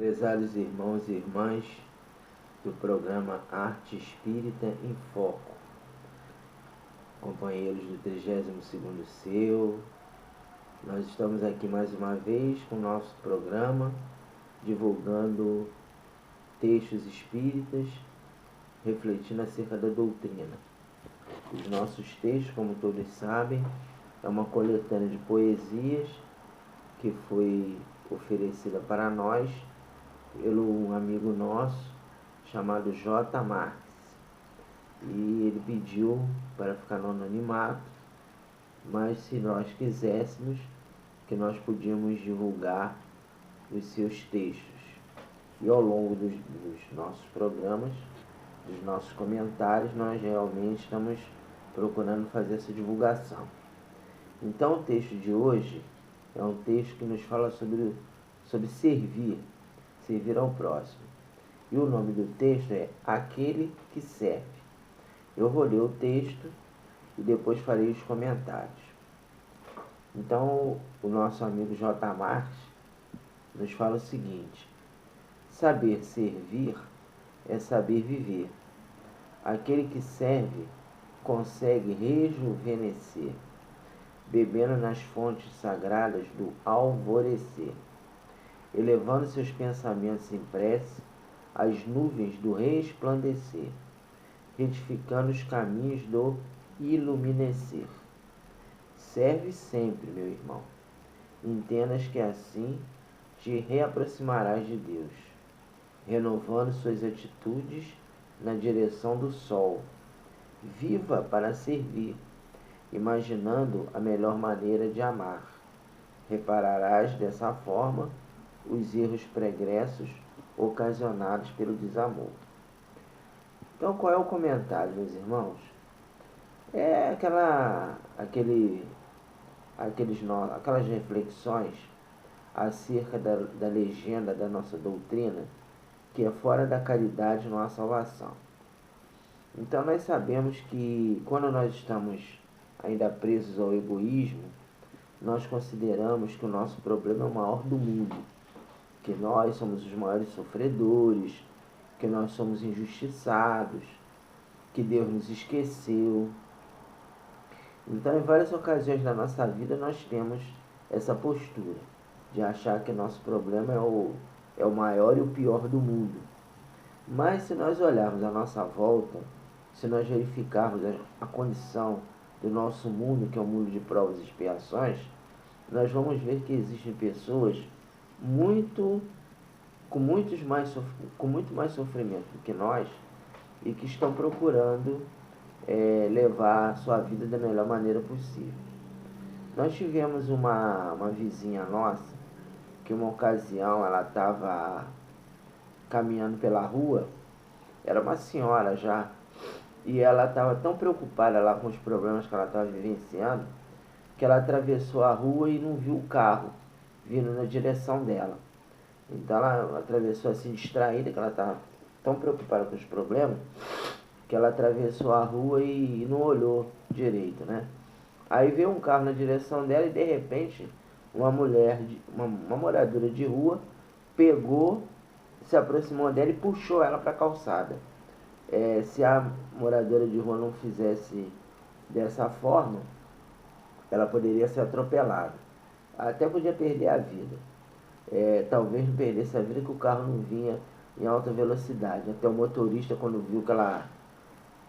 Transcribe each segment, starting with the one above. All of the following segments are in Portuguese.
Prezados irmãos e irmãs do programa Arte Espírita em Foco, companheiros do 32º Seu, nós estamos aqui mais uma vez com o nosso programa, divulgando textos espíritas, refletindo acerca da doutrina. Os nossos textos, como todos sabem, é uma coletânea de poesias que foi oferecida para nós pelo um amigo nosso chamado J. Marx, e ele pediu para ficar no anonimato, mas se nós quiséssemos, que nós podíamos divulgar os seus textos. E ao longo dos nossos programas, dos nossos comentários, nós realmente estamos procurando fazer essa divulgação. Então o texto de hoje é um texto que nos fala sobre servir ao próximo. E o nome do texto é Aquele que Serve. Eu vou ler o texto e depois farei os comentários. Então, o nosso amigo J. Marx nos fala o seguinte: saber servir é saber viver. Aquele que serve consegue rejuvenescer, bebendo nas fontes sagradas do alvorecer, elevando seus pensamentos em prece às nuvens do resplandecer, retificando os caminhos do iluminescer. Serve sempre, meu irmão. Entendas que assim te reaproximarás de Deus, renovando suas atitudes na direção do sol. Viva para servir, imaginando a melhor maneira de amar. Repararás dessa forma os erros pregressos ocasionados pelo desamor. Então, qual é o comentário, meus irmãos? É aquelas reflexões acerca da legenda da nossa doutrina, que é fora da caridade não há salvação. Então, nós sabemos que quando nós estamos ainda presos ao egoísmo, nós consideramos que o nosso problema é o maior do mundo, que nós somos os maiores sofredores, que nós somos injustiçados, que Deus nos esqueceu. Então, em várias ocasiões da nossa vida, nós temos essa postura de achar que nosso problema é o maior e o pior do mundo. Mas se nós olharmos à nossa volta, se nós verificarmos a condição do nosso mundo, que é um mundo de provas e expiações, nós vamos ver que existem pessoas com muito mais sofrimento do que nós, e que estão procurando levar a sua vida da melhor maneira possível. Nós tivemos uma vizinha nossa, que uma ocasião ela estava caminhando pela rua, era uma senhora já, e ela estava tão preocupada lá com os problemas que ela estava vivenciando, que ela atravessou a rua e não viu o carro vindo na direção dela. Então ela atravessou assim distraída, que ela estava tão preocupada com os problemas, que ela atravessou a rua e não olhou direito, né? Aí veio um carro na direção dela e de repente uma mulher, uma moradora de rua, pegou, se aproximou dela e puxou ela para a calçada. Se a moradora de rua não fizesse dessa forma, ela poderia ser atropelada. Até podia perder a vida. Talvez não perdesse a vida, que o carro não vinha em alta velocidade. Até o motorista, quando viu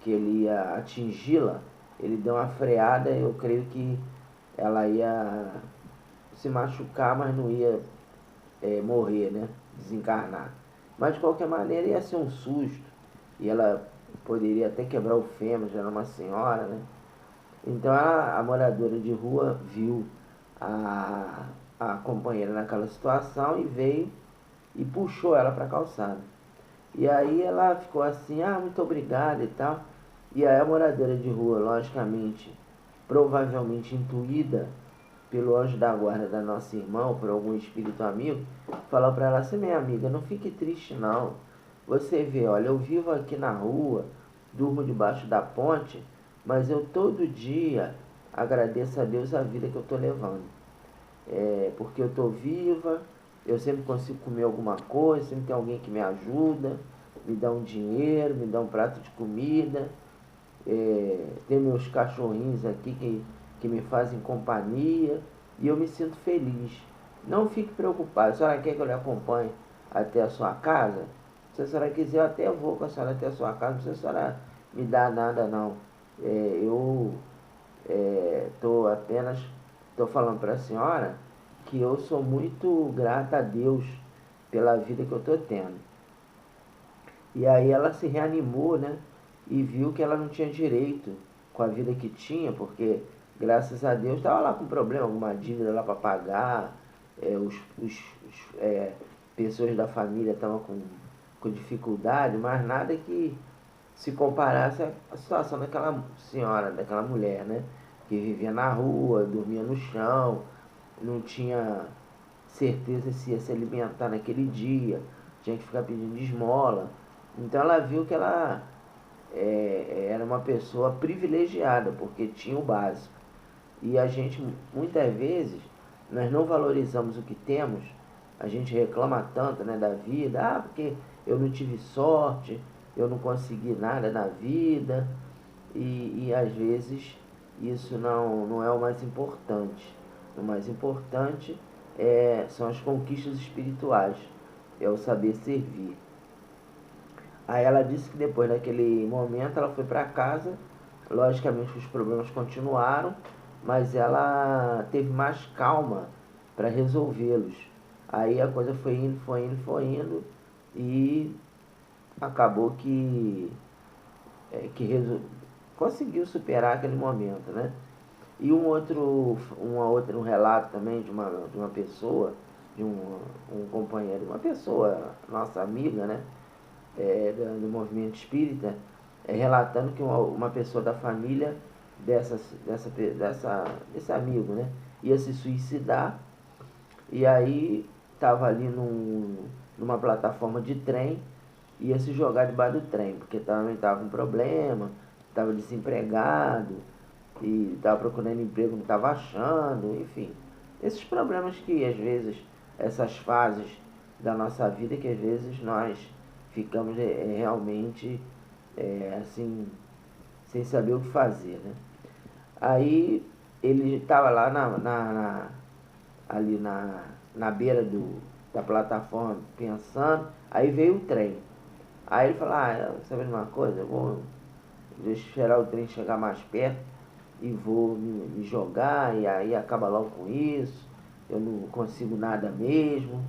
que ele ia atingi-la, ele deu uma freada. Eu creio que ela ia se machucar, mas não ia morrer, né? Desencarnar. Mas de qualquer maneira ia ser um susto, e ela poderia até quebrar o fêmur, já era uma senhora, né? Então a moradora de rua viu a companheira naquela situação e veio e puxou ela para a calçada. E aí ela ficou assim, muito obrigada e tal. E aí a moradora de rua, logicamente, provavelmente intuída pelo anjo da guarda da nossa irmã, ou por algum espírito amigo, falou para ela assim: minha amiga, não fique triste não. Você vê, olha, eu vivo aqui na rua, durmo debaixo da ponte, mas eu todo dia agradeço a Deus a vida que eu estou levando. Porque eu estou viva, Eu sempre consigo comer alguma coisa, sempre tem alguém que me ajuda, me dá um dinheiro, me dá um prato de comida. Tem meus cachorrinhos aqui que me fazem companhia e eu me sinto feliz. Não fique preocupado. A senhora quer que eu lhe acompanhe até a sua casa? Se a senhora quiser, eu até vou com a senhora até a sua casa. Não precisa a senhora me dar nada, não. Eu estou falando para a senhora que eu sou muito grata a Deus pela vida que eu estou tendo. E aí ela se reanimou, né? E viu que ela não tinha direito com a vida que tinha, porque graças a Deus estava lá com problema, alguma dívida lá para pagar, pessoas da família estavam com dificuldade, mas nada que se comparasse à situação daquela senhora, daquela mulher, né? Que vivia na rua, dormia no chão, não tinha certeza se ia se alimentar naquele dia, tinha que ficar pedindo esmola. Então ela viu que ela era uma pessoa privilegiada, porque tinha o básico. E a gente, muitas vezes, nós não valorizamos o que temos, a gente reclama tanto, né, da vida, porque eu não tive sorte, eu não consegui nada na vida, e às vezes isso não é o mais importante. O mais importante são as conquistas espirituais, é o saber servir. Aí ela disse que depois daquele momento ela foi para casa, logicamente os problemas continuaram, mas ela teve mais calma para resolvê-los. Aí a coisa foi indo, foi indo, foi indo e acabou conseguiu superar aquele momento, né? E um relato também de uma pessoa, um companheiro, uma pessoa, nossa amiga, né? Do movimento espírita, relatando que uma pessoa da família desse amigo, né? Ia se suicidar e aí estava ali numa plataforma de trem, ia se jogar debaixo do trem, porque também estava com problema, estava desempregado e estava procurando emprego, não estava achando, enfim. Esses problemas que às vezes, essas fases da nossa vida que às vezes nós ficamos realmente assim, sem saber o que fazer, né? Aí ele estava lá ali na beira da plataforma pensando, aí veio o trem. Aí ele falou, sabe de uma coisa? Deixa eu esperar o trem chegar mais perto e vou me jogar, e aí acaba logo com isso, eu não consigo nada mesmo,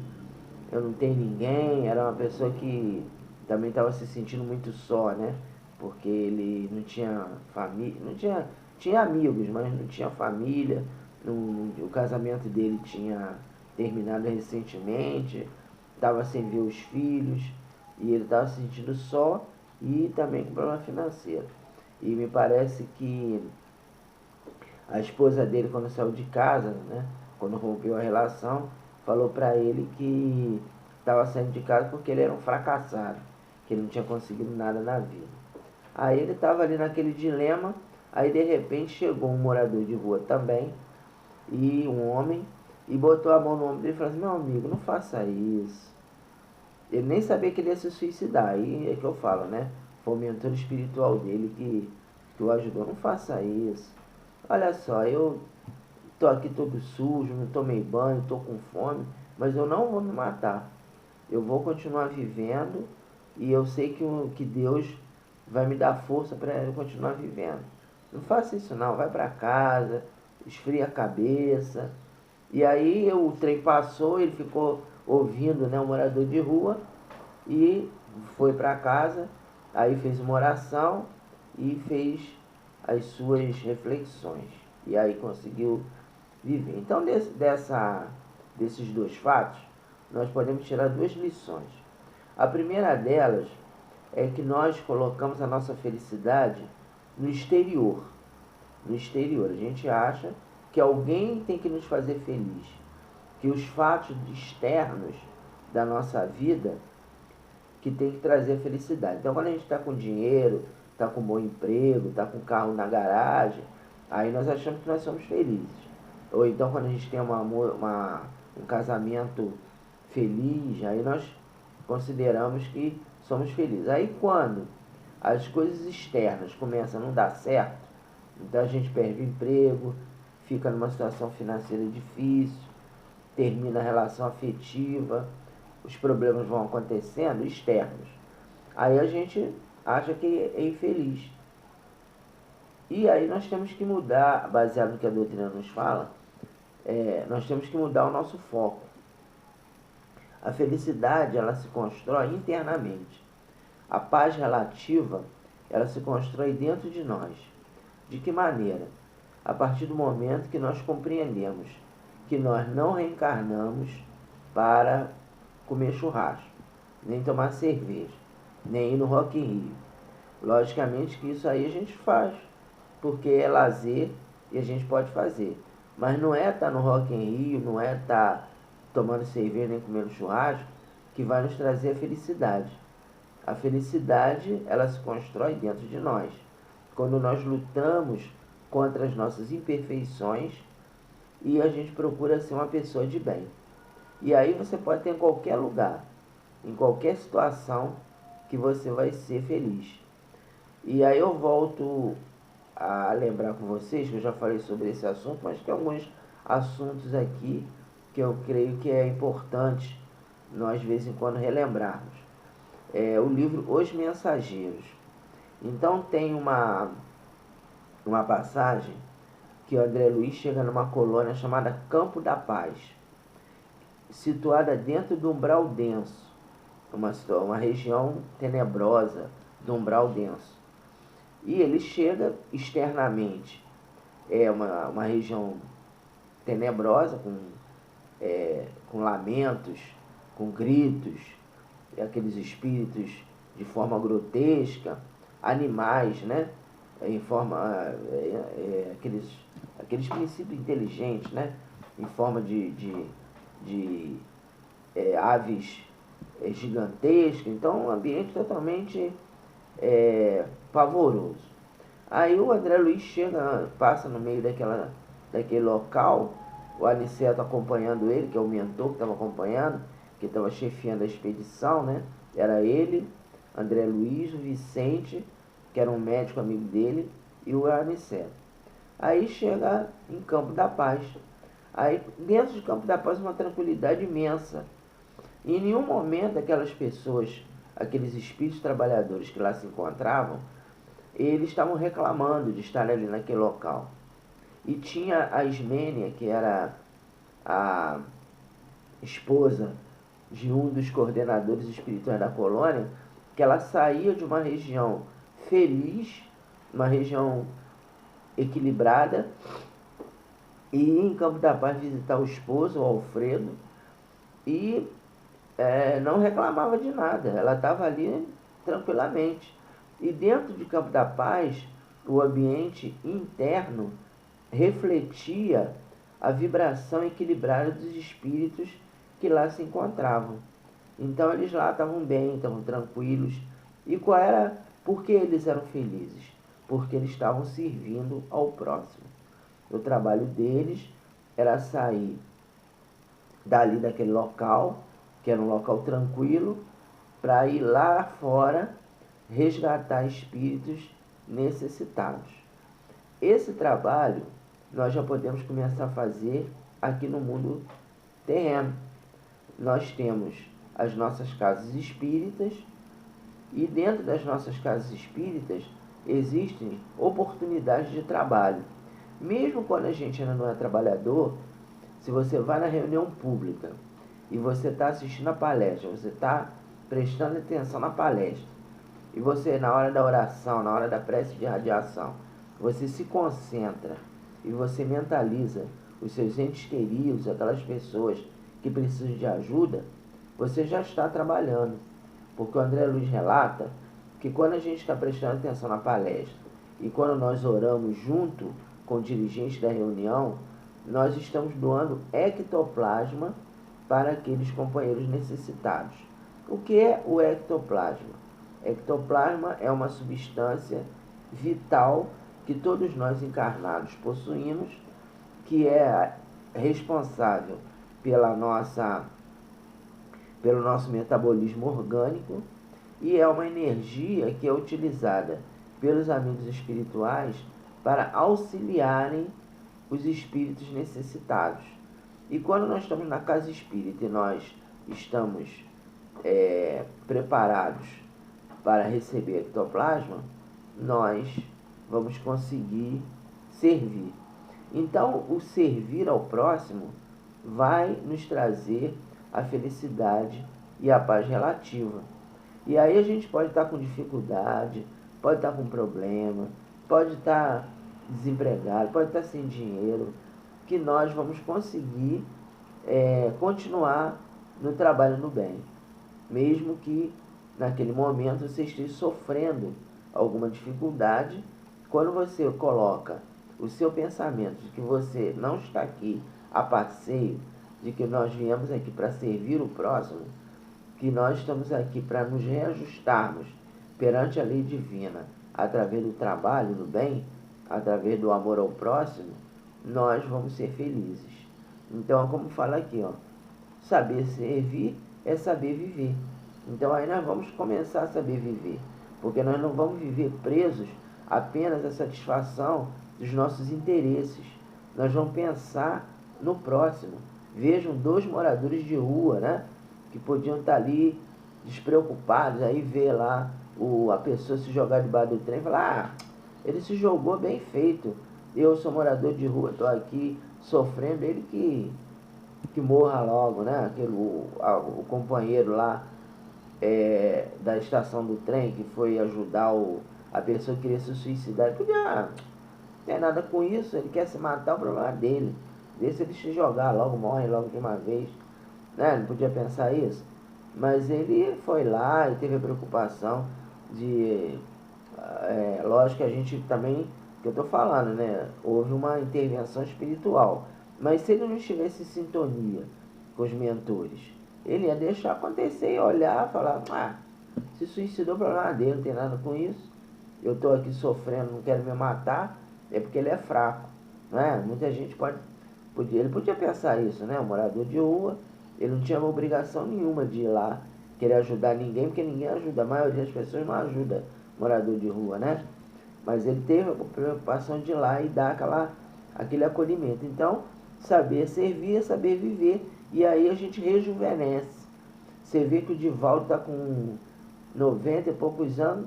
eu não tenho ninguém. Era uma pessoa que também estava se sentindo muito só, né? Porque ele não tinha família, tinha amigos, mas não tinha família. O casamento dele tinha terminado recentemente, estava sem ver os filhos, e ele estava se sentindo só e também com problema financeiro. E me parece que a esposa dele, quando saiu de casa, né, quando rompeu a relação, falou para ele que estava saindo de casa porque ele era um fracassado, que ele não tinha conseguido nada na vida. Aí ele estava ali naquele dilema, aí de repente chegou um morador de rua também, e um homem, e botou a mão no ombro dele e falou assim, meu amigo, não faça isso. Ele nem sabia que ele ia se suicidar, aí é que eu falo, né? Foi o mentor espiritual dele que o ajudou, não faça isso. Olha só, eu tô aqui todo sujo, não tomei banho, tô com fome, mas eu não vou me matar. Eu vou continuar vivendo e eu sei que Deus vai me dar força para eu continuar vivendo. Não faça isso não, vai para casa, esfria a cabeça. E aí o trem passou, ele ficou ouvindo, né, um morador de rua e foi para casa, aí fez uma oração e fez as suas reflexões. E aí conseguiu viver. Então, desses dois fatos, nós podemos tirar duas lições. A primeira delas é que nós colocamos a nossa felicidade no exterior. No exterior. A gente acha que alguém tem que nos fazer feliz. Que os fatos externos da nossa vida que tem que trazer a felicidade. Então, quando a gente está com dinheiro, está com um bom emprego, está com um carro na garagem, aí nós achamos que nós somos felizes. Ou então, quando a gente tem um casamento feliz, aí nós consideramos que somos felizes. Aí quando as coisas externas começam a não dar certo, então a gente perde o emprego, fica numa situação financeira difícil, termina a relação afetiva, os problemas vão acontecendo externos. Aí a gente acha que é infeliz. E aí nós temos que mudar, baseado no que a doutrina nos fala, nós temos que mudar o nosso foco. A felicidade, ela se constrói internamente. A paz relativa, ela se constrói dentro de nós. De que maneira? A partir do momento que nós compreendemos que nós não reencarnamos para comer churrasco, nem tomar cerveja, nem ir no Rock in Rio. Logicamente que isso aí a gente faz, porque é lazer e a gente pode fazer. Mas não é estar no Rock in Rio, não é estar tomando cerveja nem comendo churrasco que vai nos trazer a felicidade. A felicidade, ela se constrói dentro de nós. Quando nós lutamos contra as nossas imperfeições e a gente procura ser uma pessoa de bem. E aí você pode ter em qualquer lugar, em qualquer situação, que você vai ser feliz. E aí eu volto a lembrar com vocês, que eu já falei sobre esse assunto, mas tem alguns assuntos aqui que eu creio que é importante nós de vez em quando relembrarmos. O livro Os Mensageiros. Então tem uma passagem que o André Luiz chega numa colônia chamada Campo da Paz, situada dentro do umbral denso, uma região tenebrosa do umbral denso. E ele chega externamente, uma região tenebrosa, com lamentos, com gritos, aqueles espíritos de forma grotesca, animais, né? Em forma, aqueles princípios inteligentes, né? Em forma de aves gigantescas. Então, um ambiente totalmente pavoroso. Aí o André Luiz passa no meio daquele local, o Aniceto acompanhando ele, que é o mentor que estava acompanhando, que estava chefiando a expedição, né? Era ele, André Luiz, o Vicente, que era um médico amigo dele, e o Aniceto. Aí chega em Campo da Paz. Aí dentro de Campo da Paz uma tranquilidade imensa. E em nenhum momento aquelas pessoas, aqueles espíritos trabalhadores que lá se encontravam, eles estavam reclamando de estar ali naquele local. E tinha a Ismênia, que era a esposa de um dos coordenadores espirituais da colônia, que ela saía de uma região feliz, uma região equilibrada, e ia em Campo da Paz visitar o esposo, o Alfredo, e não reclamava de nada, ela estava ali tranquilamente. E dentro de Campo da Paz, o ambiente interno refletia a vibração equilibrada dos espíritos que lá se encontravam. Então eles lá estavam bem, estavam tranquilos. E por que eles eram felizes? Porque eles estavam servindo ao próximo. O trabalho deles era sair dali daquele local, que era um local tranquilo, para ir lá fora resgatar espíritos necessitados. Esse trabalho nós já podemos começar a fazer aqui no mundo terreno. Nós temos as nossas casas espíritas, e dentro das nossas casas espíritas existem oportunidades de trabalho. Mesmo quando a gente ainda não é trabalhador, se você vai na reunião pública e você está assistindo a palestra, você está prestando atenção na palestra, e você, na hora da oração, na hora da prece de radiação, você se concentra e você mentaliza os seus entes queridos, aquelas pessoas que precisam de ajuda, você já está trabalhando. Porque o André Luiz relata que quando a gente está prestando atenção na palestra e quando nós oramos junto com o dirigente da reunião, nós estamos doando ectoplasma para aqueles companheiros necessitados. O que é o ectoplasma? Ectoplasma é uma substância vital que todos nós encarnados possuímos, que é responsável pela nossa pelo nosso metabolismo orgânico e é uma energia que é utilizada pelos amigos espirituais para auxiliarem os espíritos necessitados. E quando nós estamos na casa espírita e nós estamos preparados para receber ectoplasma, nós vamos conseguir servir. Então, o servir ao próximo vai nos trazer a felicidade e a paz relativa. E aí a gente pode estar com dificuldade, pode estar com problema, pode estar desempregado, pode estar sem dinheiro, que nós vamos conseguir continuar no trabalho no bem. Mesmo que naquele momento você esteja sofrendo alguma dificuldade, quando você coloca o seu pensamento de que você não está aqui a passeio, de que nós viemos aqui para servir o próximo, que nós estamos aqui para nos reajustarmos perante a lei divina, através do trabalho, do bem, através do amor ao próximo, nós vamos ser felizes. Então, como fala aqui, saber servir é saber viver. Então, aí nós vamos começar a saber viver, porque nós não vamos viver presos apenas à satisfação dos nossos interesses. Nós vamos pensar no próximo. Vejam 2 moradores de rua, né, que podiam estar ali despreocupados, aí vê lá a pessoa se jogar debaixo do trem e falar, ele se jogou, bem feito, eu sou morador de rua, estou aqui sofrendo, ele que morra logo, né? O companheiro lá da estação do trem que foi ajudar a pessoa que queria se suicidar, ele podia, não tem nada com isso, ele quer se matar, o problema dele, deixa ele se jogar logo, morre logo de uma vez, né? Não podia pensar isso, mas ele foi lá e teve a preocupação de, lógico que a gente também, que eu estou falando, né? Houve uma intervenção espiritual, mas se ele não estivesse em sintonia com os mentores, ele ia deixar acontecer e olhar, falar, se suicidou, o problema dele, não tem nada com isso, eu estou aqui sofrendo, não quero me matar, é porque ele é fraco, né? Muita gente ele podia pensar isso, né? Um morador de rua, ele não tinha obrigação nenhuma de ir lá querer ajudar ninguém, porque ninguém ajuda, a maioria das pessoas não ajuda morador de rua, né? Mas ele teve a preocupação de ir lá e dar aquele acolhimento. Então, saber servir é saber viver, e aí a gente rejuvenesce. Você vê que o Divaldo está com 90 e poucos anos,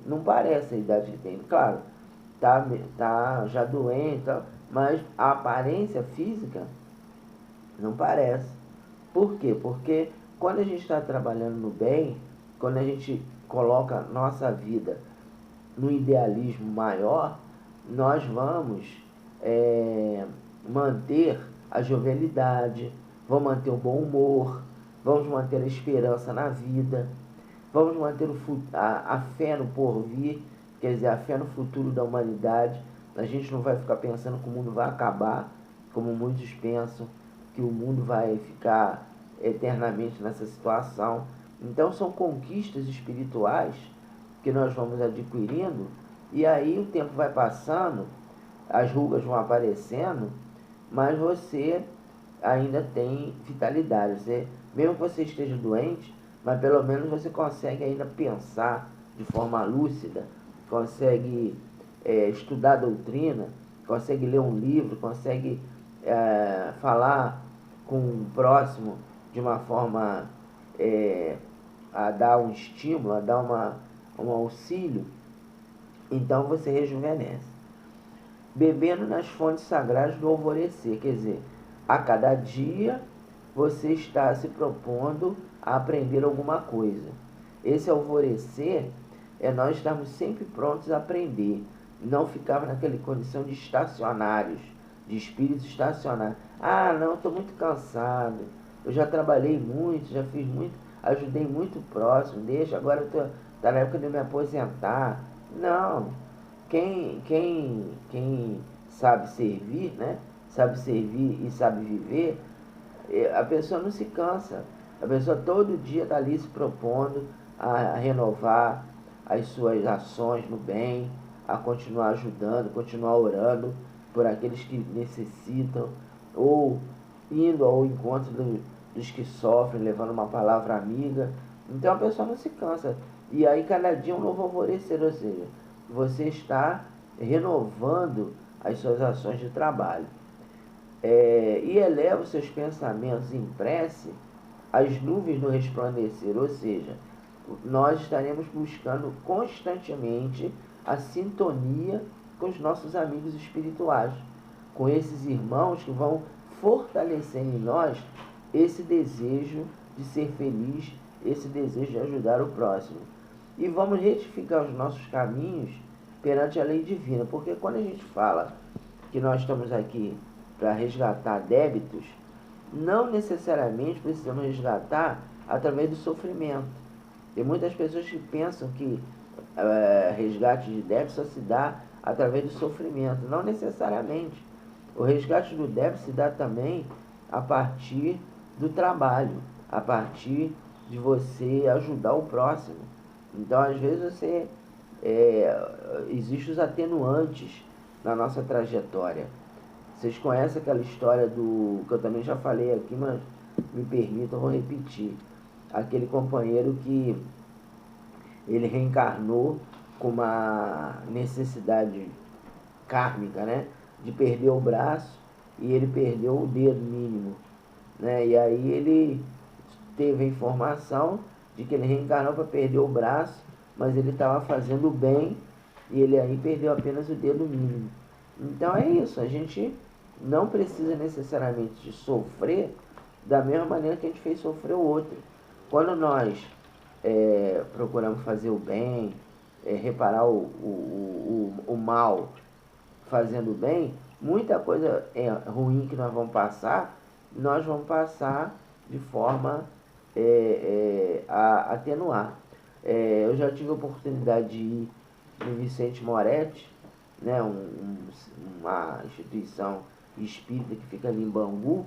não parece a idade que tem. Claro, tá já doente, mas a aparência física não parece. Por quê? Porque quando a gente está trabalhando no bem, quando a gente coloca nossa vida no idealismo maior, nós vamos manter a jovialidade, vamos manter o bom humor, vamos manter a esperança na vida, vamos manter a fé no porvir, quer dizer, a fé no futuro da humanidade. A gente não vai ficar pensando que o mundo vai acabar, como muitos pensam, que o mundo vai ficar eternamente nessa situação. Então são conquistas espirituais que nós vamos adquirindo, e aí o tempo vai passando, as rugas vão aparecendo, mas você ainda tem vitalidade. Mesmo que você esteja doente, mas pelo menos você consegue ainda pensar de forma lúcida, consegue estudar a doutrina, consegue ler um livro, consegue falar com o próximo de uma forma a dar um estímulo, a dar um auxílio. Então você rejuvenesce. Bebendo nas fontes sagradas do alvorecer, quer dizer, a cada dia você está se propondo a aprender alguma coisa. Esse alvorecer é nós estarmos sempre prontos a aprender, não ficarmos naquela condição de estacionários, de espíritos estacionários. Não, estou muito cansado, eu já trabalhei muito, já fiz muito, ajudei muito próximo, agora está na época de me aposentar. Não, quem sabe servir, né? Sabe servir e sabe viver, a pessoa não se cansa. A pessoa todo dia está ali se propondo a renovar as suas ações no bem, a continuar ajudando, continuar orando por aqueles que necessitam, ou indo ao encontro dos que sofrem, levando uma palavra amiga. Então a pessoa não se cansa. E aí cada dia é um novo alvorecer, ou seja, você está renovando as suas ações de trabalho. E eleva os seus pensamentos em prece às nuvens no resplandecer, ou seja, nós estaremos buscando constantemente a sintonia com os nossos amigos espirituais, com esses irmãos que vão fortalecer em nós esse desejo de ser feliz, esse desejo de ajudar o próximo. E vamos retificar os nossos caminhos perante a lei divina, porque quando a gente fala que nós estamos aqui para resgatar débitos, não necessariamente precisamos resgatar através do sofrimento. Tem muitas pessoas que pensam que resgate de débito só se dá através do sofrimento. Não necessariamente. O resgate do débito se dá também a partir do trabalho, a partir de você ajudar o próximo. Então, às vezes, existem os atenuantes na nossa trajetória. Vocês conhecem aquela história que eu também já falei aqui, mas me permitam, eu vou repetir. Aquele companheiro que ele reencarnou com uma necessidade kármica, né? De perder o braço, e ele perdeu o dedo mínimo, né? E aí ele teve a informação de que ele reencarnou para perder o braço, mas ele estava fazendo bem e ele aí perdeu apenas o dedo mínimo. Então é isso, a gente não precisa necessariamente de sofrer da mesma maneira que a gente fez sofrer o outro. Quando nós procuramos fazer o bem, reparar o mal fazendo o bem, muita coisa ruim que nós vamos passar de forma a atenuar. Eu já tive a oportunidade de ir no Vicente Moretti, né, uma instituição espírita que fica ali em Bangu,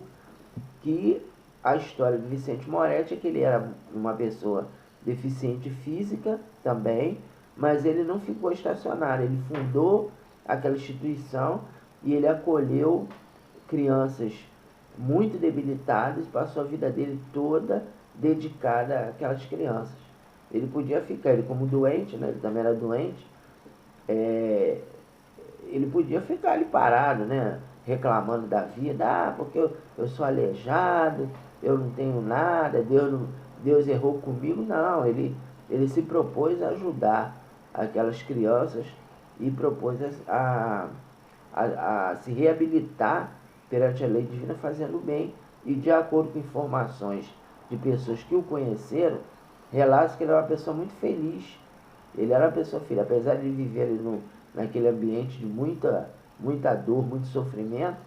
que a história do Vicente Moretti é que ele era uma pessoa deficiente física também, mas ele não ficou estacionário, ele fundou aquela instituição e ele acolheu crianças muito debilitadas e passou a vida dele toda dedicada àquelas crianças. Ele podia ficar, ele como doente, né, ele também era doente, ele podia ficar ali parado, né, reclamando da vida, porque eu sou aleijado, eu não tenho nada, Deus errou comigo. Não, ele se propôs a ajudar aquelas crianças e propôs a se reabilitar perante a lei divina fazendo bem. E de acordo com informações de pessoas que o conheceram, relata que ele era uma pessoa muito feliz. Ele era uma pessoa feliz, apesar de viver ali naquele ambiente de muita dor, muito sofrimento,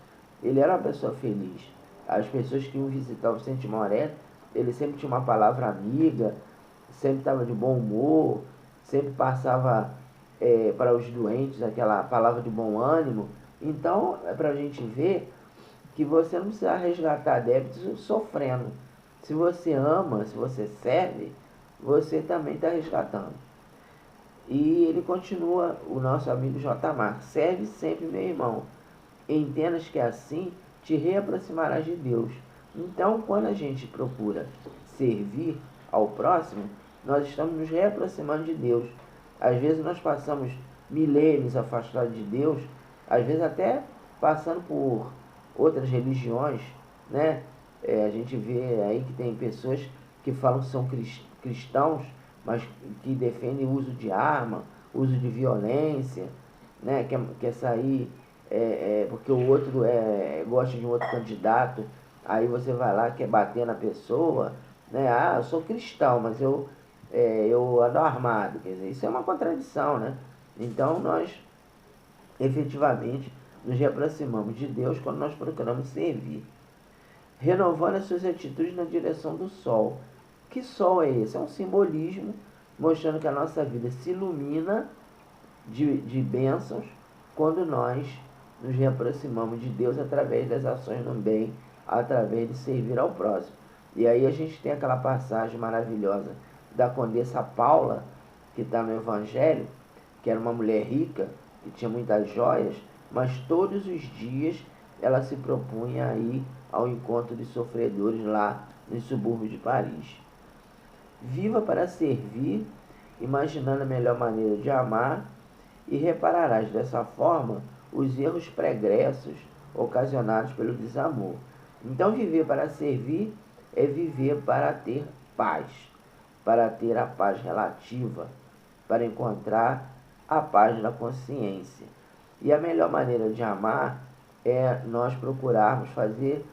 ele era uma pessoa feliz. As pessoas que iam visitar o Vicente Moretti, ele sempre tinha uma palavra amiga, sempre estava de bom humor, sempre passava para os doentes aquela palavra de bom ânimo. Então, é para a gente ver que você não precisa resgatar débitos sofrendo. Se você ama, se você serve, você também está resgatando. E ele continua, o nosso amigo J. Marcos: serve sempre, meu irmão. Entendas que assim te reaproximarás de Deus. Então, quando a gente procura servir ao próximo, nós estamos nos reaproximando de Deus. Às vezes nós passamos milênios afastados de Deus, às vezes até passando por outras religiões, né? A gente vê aí que tem pessoas que falam que são cristãos, mas que defendem o uso de arma, uso de violência, né? Quer sair porque o outro gosta de um outro candidato, aí você vai lá, quer bater na pessoa, né? Ah, eu sou cristão, mas eu ando armado. Quer dizer, isso é uma contradição, né? Então nós efetivamente nos reaproximamos de Deus quando nós procuramos servir, renovando as suas atitudes na direção do sol. Que sol é esse? É um simbolismo mostrando que a nossa vida se ilumina de bênçãos quando nós nos reaproximamos de Deus através das ações no bem, através de servir ao próximo. E aí a gente tem aquela passagem maravilhosa da Condessa Paula, que está no Evangelho, que era uma mulher rica, que tinha muitas joias, mas todos os dias ela se propunha a ir ao encontro de sofredores lá nos subúrbios de Paris. Viva para servir, imaginando a melhor maneira de amar, e repararás dessa forma os erros pregressos ocasionados pelo desamor. Então, viver para servir é viver para ter paz, para ter a paz relativa, para encontrar a paz da consciência. E a melhor maneira de amar é nós procurarmos fazer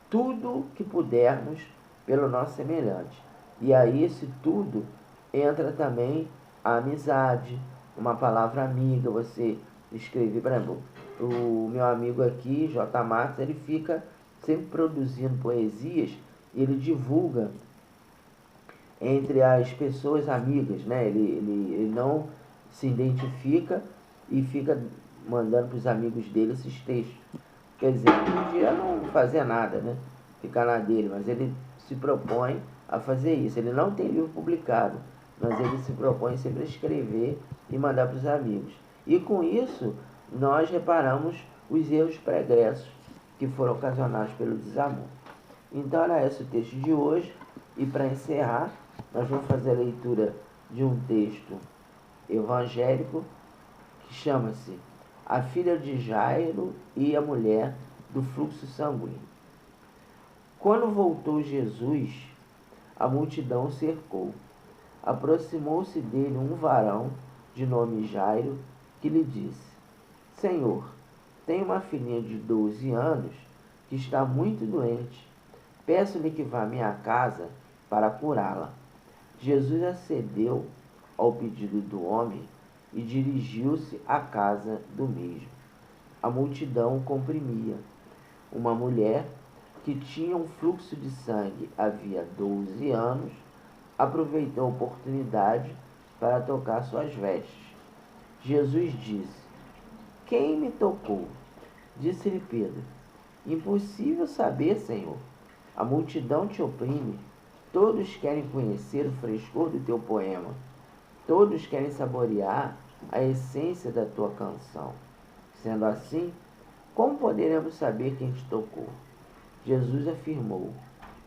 tudo que pudermos pelo nosso semelhante. E aí, esse tudo entra também a amizade, uma palavra amiga, você escrever, por exemplo, o meu amigo aqui, J. Matos, ele fica sempre produzindo poesias e ele divulga entre as pessoas amigas, né? Ele não se identifica e fica mandando para os amigos dele esses textos. Quer dizer, ele podia não fazer nada, né? Ficar na dele, mas ele se propõe a fazer isso. Ele não tem livro publicado, mas ele se propõe sempre a escrever e mandar para os amigos. E com isso, nós reparamos os erros pregressos que foram ocasionados pelo desamor. Então, era esse o texto de hoje. E para encerrar, nós vamos fazer a leitura de um texto evangélico que chama-se A Filha de Jairo e a Mulher do Fluxo Sanguíneo. Quando voltou Jesus, a multidão o cercou. Aproximou-se dele um varão de nome Jairo, que lhe disse: Senhor, tenho uma filhinha de 12 anos que está muito doente. Peço-lhe que vá à minha casa para curá-la. Jesus acedeu ao pedido do homem e dirigiu-se à casa do mesmo. A multidão o comprimia. Uma mulher que tinha um fluxo de sangue havia 12 anos aproveitou a oportunidade para tocar suas vestes. Jesus disse: Quem me tocou? Disse-lhe Pedro: Impossível saber, Senhor. A multidão te oprime. Todos querem conhecer o frescor do teu poema. Todos querem saborear a essência da tua canção. Sendo assim, como poderemos saber quem te tocou? Jesus afirmou: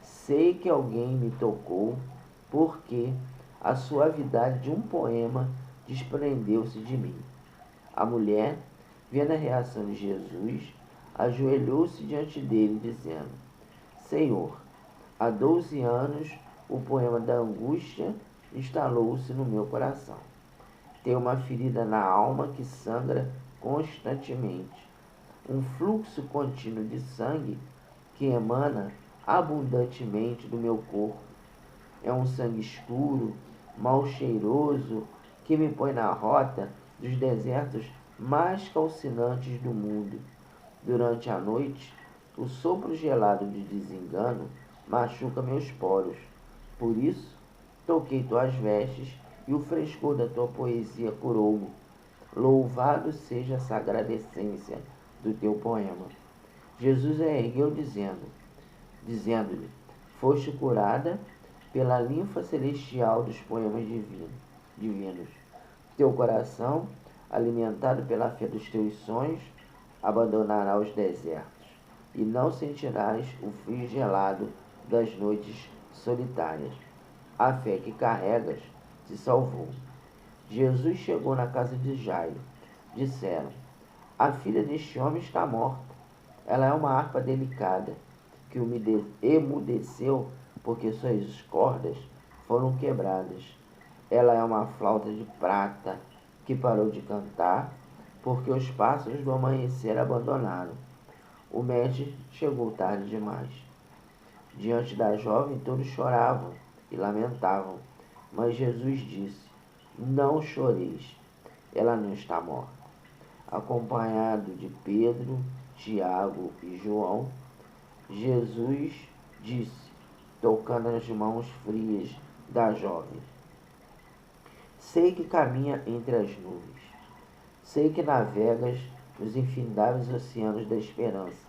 Sei que alguém me tocou, porque a suavidade de um poema desprendeu-se de mim. A mulher, vendo a reação de Jesus, ajoelhou-se diante dele, dizendo: Senhor, há 12 anos o poema da angústia instalou-se no meu coração. Tenho uma ferida na alma que sangra constantemente, um fluxo contínuo de sangue que emana abundantemente do meu corpo. É um sangue escuro, mal cheiroso, que me põe na rota dos desertos mais calcinantes do mundo. Durante a noite, o sopro gelado de desengano machuca meus poros. Por isso, toquei tuas vestes e o frescor da tua poesia curou-me. Louvado seja a sagrada essência do teu poema. Jesus a ergueu dizendo-lhe: Foste curada pela linfa celestial dos poemas divinos. Teu coração, alimentado pela fé dos teus sonhos, abandonará os desertos, e não sentirás o frio gelado das noites solitárias. A fé que carregas te salvou. Jesus chegou na casa de Jairo. Disseram: A filha deste homem está morta. Ela é uma harpa delicada, que emudeceu porque suas cordas foram quebradas. Ela é uma flauta de prata, que parou de cantar, porque os pássaros do amanhecer abandonaram. O mestre chegou tarde demais. Diante da jovem todos choravam e lamentavam, mas Jesus disse: Não choreis, ela não está morta. Acompanhado de Pedro, Tiago e João, Jesus disse, tocando as mãos frias da jovem: Sei que caminha entre as nuvens, sei que navegas nos infindáveis oceanos da esperança,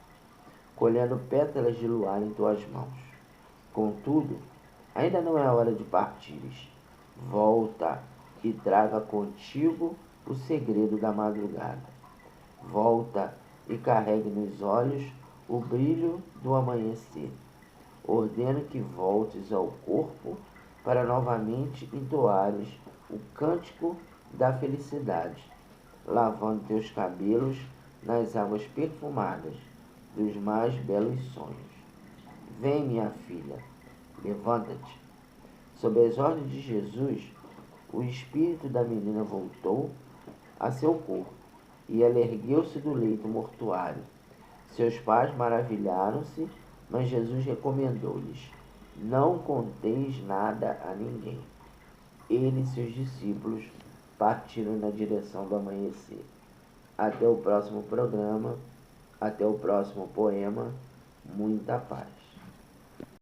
colhendo pétalas de luar em tuas mãos. Contudo, ainda não é hora de partires. Volta e traga contigo o segredo da madrugada. Volta e carregue nos olhos o brilho do amanhecer. ordeno que voltes ao corpo para novamente entoares o cântico da felicidade, lavando teus cabelos nas águas perfumadas dos mais belos sonhos. Vem, minha filha, levanta-te. Sob as ordens de Jesus, o espírito da menina voltou a seu corpo e ela ergueu-se do leito mortuário. Seus pais maravilharam-se, mas Jesus recomendou-lhes: não conteis nada a ninguém. Ele e seus discípulos partiram na direção do amanhecer. Até o próximo programa, até o próximo poema. Muita paz.